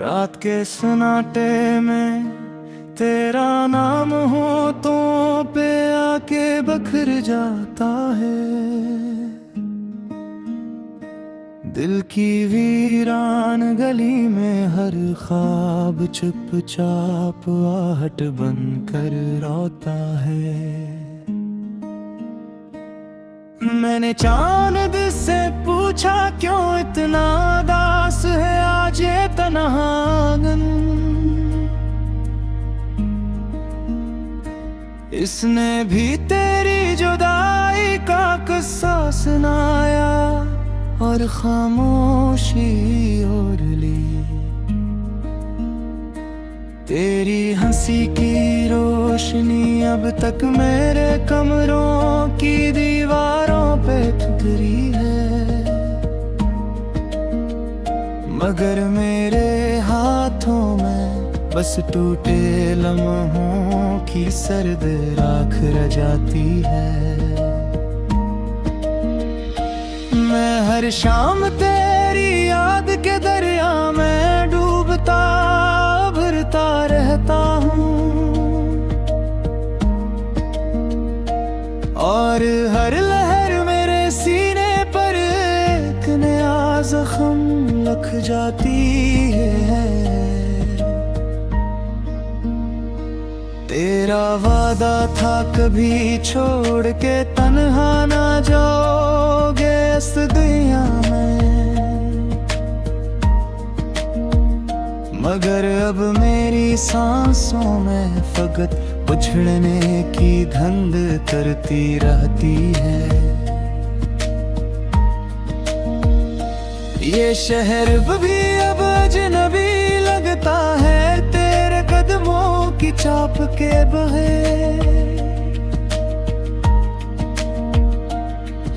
रात के सन्नाटे में तेरा नाम हो तो पे आके बखर जाता है। दिल की वीरान गली में हर ख्वाब चुपचाप आहट बनकर रोता है। मैंने चांद से पूछा क्यों इतना दास है आज ये तन्हागन। इसने भी तेरी जुदाई का किस्सा सुनाया और खामोशी ओढ़ ली। तेरी हंसी की रोशनी अब तक मेरे कमरों की दीवारों पे ठुकरी है, मगर मेरे हाथों में बस टूटे लम्हों की सर्द राख रह जाती है। मैं हर शाम तेरी याद के दरिया में डूबता भरता रहता हूँ, और हर लहर मेरे सीने पर एक नया जख्म लग जाती है। तेरा वादा था कभी छोड़ के तन्हा ना जाओगे इस दुनिया में, मगर अब मेरी सांसों में फकत उछड़ने की धुंध करती रहती है। ये शहर भी अब अजनबी लगता है तेरे कदमों की चाप के बहे।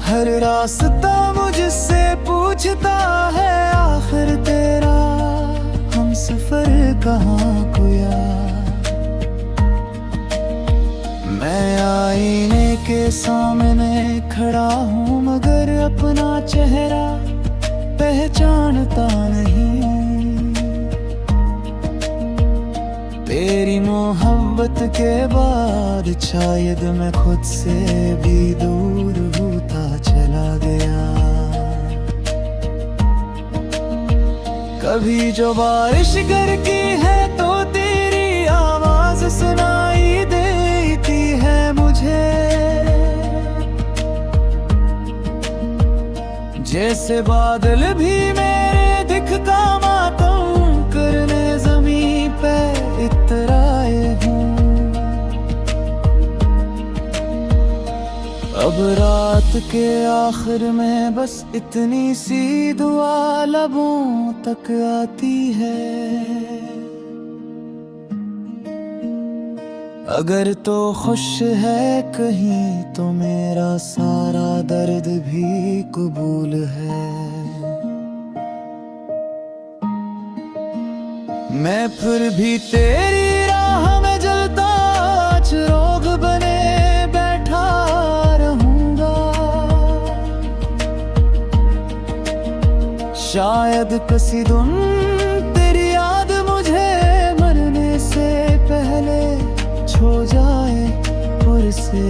हर रास्ता मुझसे पूछता है आखिर तेरा हम सफर कहाँ कोया। मैं आईने के सामने खड़ा हूँ मगर अपना चेहरा पहचानता नहीं। तेरी मोहब्बत के बाद शायद मैं खुद से भी दूर होता चला गया। कभी जो बारिश करती है तो तेरी आवाज सुनाई देती है मुझे, जैसे बादल भी मेरे दिखता मातम करने जमीन पे इतराए हूँ। अब रात के आखिर में बस इतनी सी दुआ लबों तक आती है। अगर तो खुश है कहीं तो मेरा सारा दर्द भी कबूल है। मैं फिर भी तेरी राह में जलता चिराग बने बैठा रहूंगा। शायद किसी दिन तेरी याद मुझे मरने से पहले छो जाए पुर से।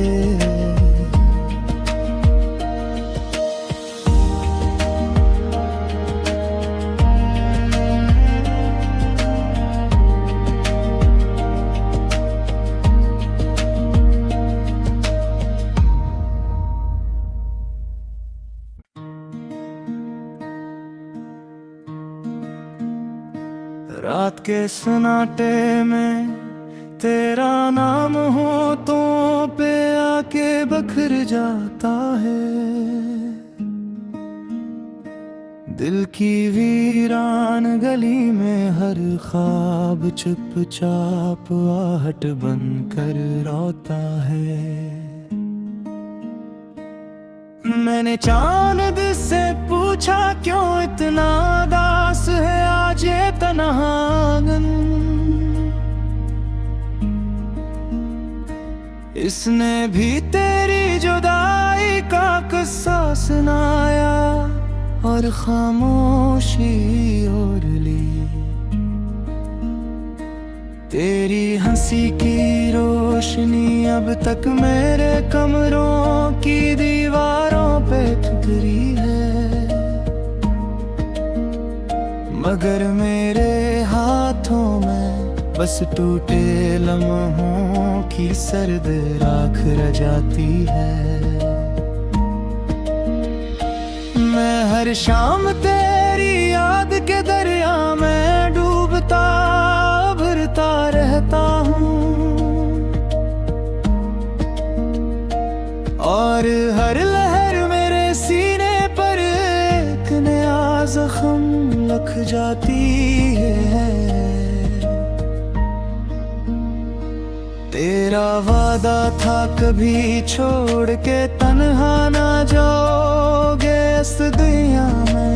रात के सन्नाटे में तेरा नाम हो तो पे आके बखर जाता है। दिल की वीरान गली में हर ख्वाब चुपचाप आहट बनकर रोता है। मैंने चांद से पूछा क्यों इतना दास है आज ये तन्हागन। इसने भी तेरी जुदाई का किस्सा सुनाया और खामोशी ओढ़ ली। तेरी हंसी की रोशनी अब तक मेरे कमरों की दीवारों पे ठुकरी है, मगर मेरे हाथों में बस टूटे लम्हों की सर्द राख रह जाती है। मैं हर शाम तेरी याद के दरिया में डूबता भरता रहता हूँ, और हर लहर मेरे सीने पर एक नया जख्म लग जाती है। तेरा वादा था कभी छोड़ के तन्हा ना जाओगे इस दुनिया में,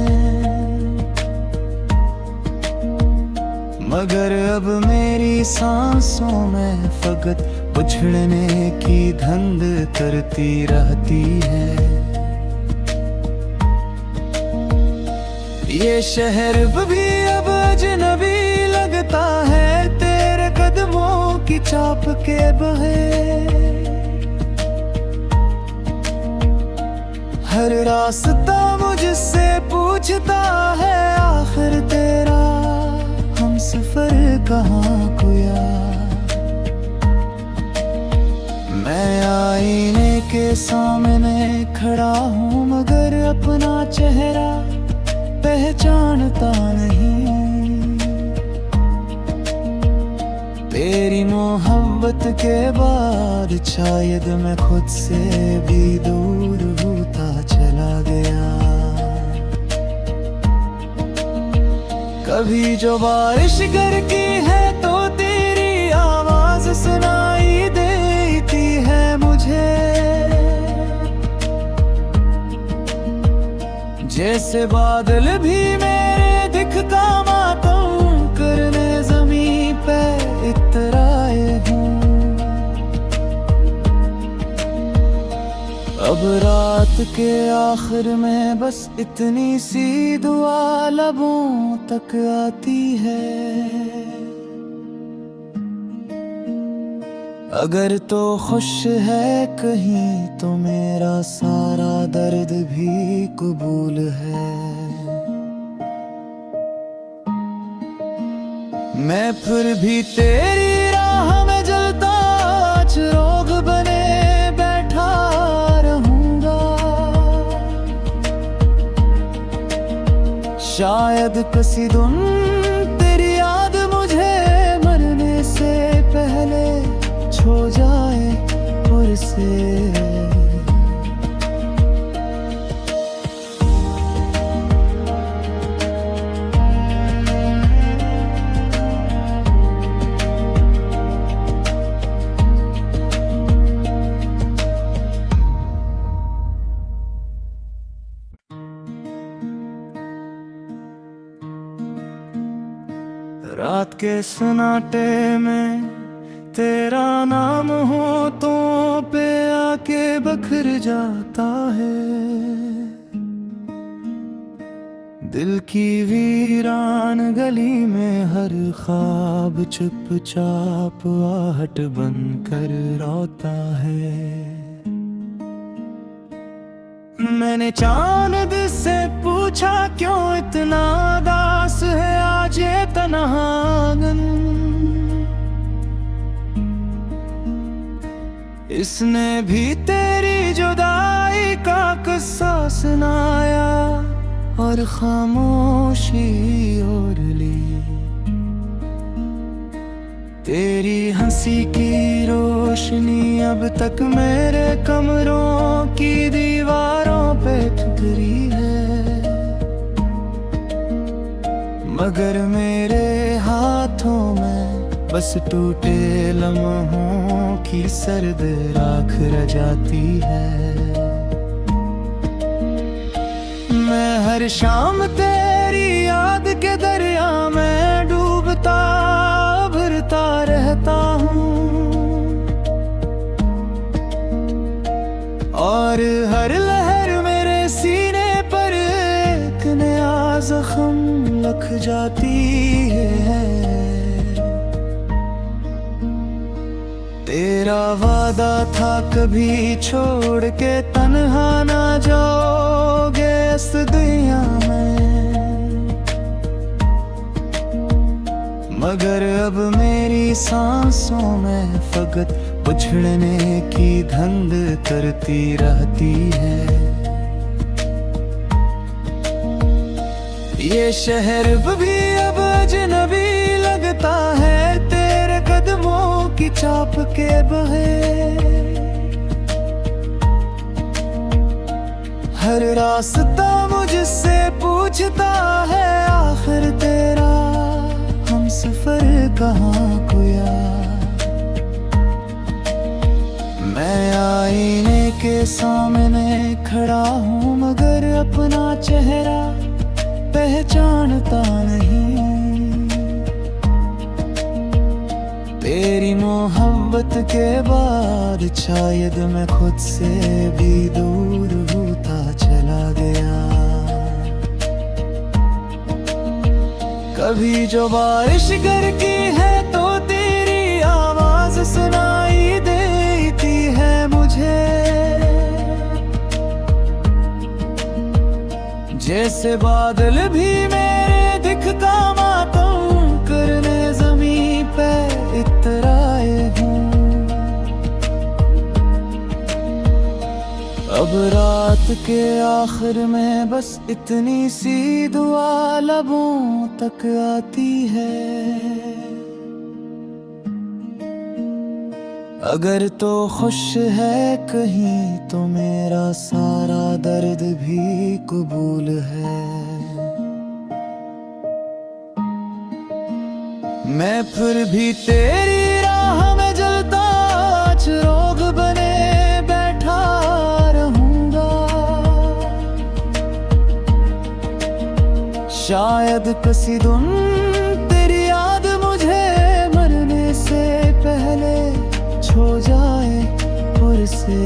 मगर अब मेरी सांसों में फकत उछड़ने की धुंध करती रहती है। ये शहर भी अब अजनबी लगता है तेरे कदमों की चाप के बहे। हर रास्ता मुझसे पूछता है आखिर तेरा हम सफर कहाँ खोया। मैं आईने के सामने खड़ा हूँ मगर अपना चेहरा पहचानता नहीं। तेरी मोहब्बत के बाद शायद मैं खुद से भी दूर होता चला गया। कभी जो बारिश करती है तो तेरी आवाज सुनाई देती है मुझे, जैसे बादल भी मेरे दिखता मातम करने जमीन पे इतराए हूँ। अब रात के आखिर में बस इतनी सी दुआ लबों तक आती है, अगर तो खुश है कहीं तो मेरा सारा दर्द भी कबूल है। मैं फिर भी तेरी राह में जलता चिराग बने बैठा रहूंगा। शायद किसी दिन तेरी याद मुझे मरने से पहले छो जाए और से। रात के सन्नाटे में तेरा नाम होठों पे आके बखर जाता है। दिल की वीरान गली में हर ख्वाब चुपचाप आहट बनकर रोता है। मैंने चांद से पूछा क्यों इतना दास है आज ये तन्हागन। इसने भी तेरी जुदाई का किस्सा सुनाया और खामोशी ओढ़ ली। तेरी हंसी की रोशनी अब तक मेरे कमरों की दीवारों पे ठुकरी है, मगर मेरे हाथों में बस टूटे लम्हों की सर्द राख रह जाती है। मैं हर शाम तेरी याद के दरिया में डूबता भरता रहता हूँ, और हर लहर मेरे सीने पर एक नया जख्म लग जाती है। तेरा वादा था कभी छोड़ के तन्हा ना जाओगे इस दुनिया में, मगर अब मेरी सांसों में फकत उछड़ने की धंध करती रहती है। ये शहर भी अब अजनबी लगता है तेरे कदमों की चाप के बहे। हर रास्ता मुझसे पूछता है आखिर तेरा हम सफर कहाँ कोया। मैं आईने के सामने खड़ा हूँ मगर अपना चेहरा पहचानता नहीं। तेरी मोहब्बत के बाद शायद मैं खुद से भी दूर होता चला गया। कभी जो बारिश करती है तो तेरी आवाज सुनाई देती है मुझे, जैसे बादल भी मेरे दिखता मातम करने ज़मीं पे इतराए हूँ। अब रात के आखिर में बस इतनी सी दुआ लबों तक आती है, अगर तो खुश है कहीं तो मेरा सारा दर्द भी कबूल है। मैं फिर भी तेरी राह में जलता चिराग बने बैठा रहूंगा। शायद किसी दिन तेरी याद मुझे मरने से पहले छो जाए और से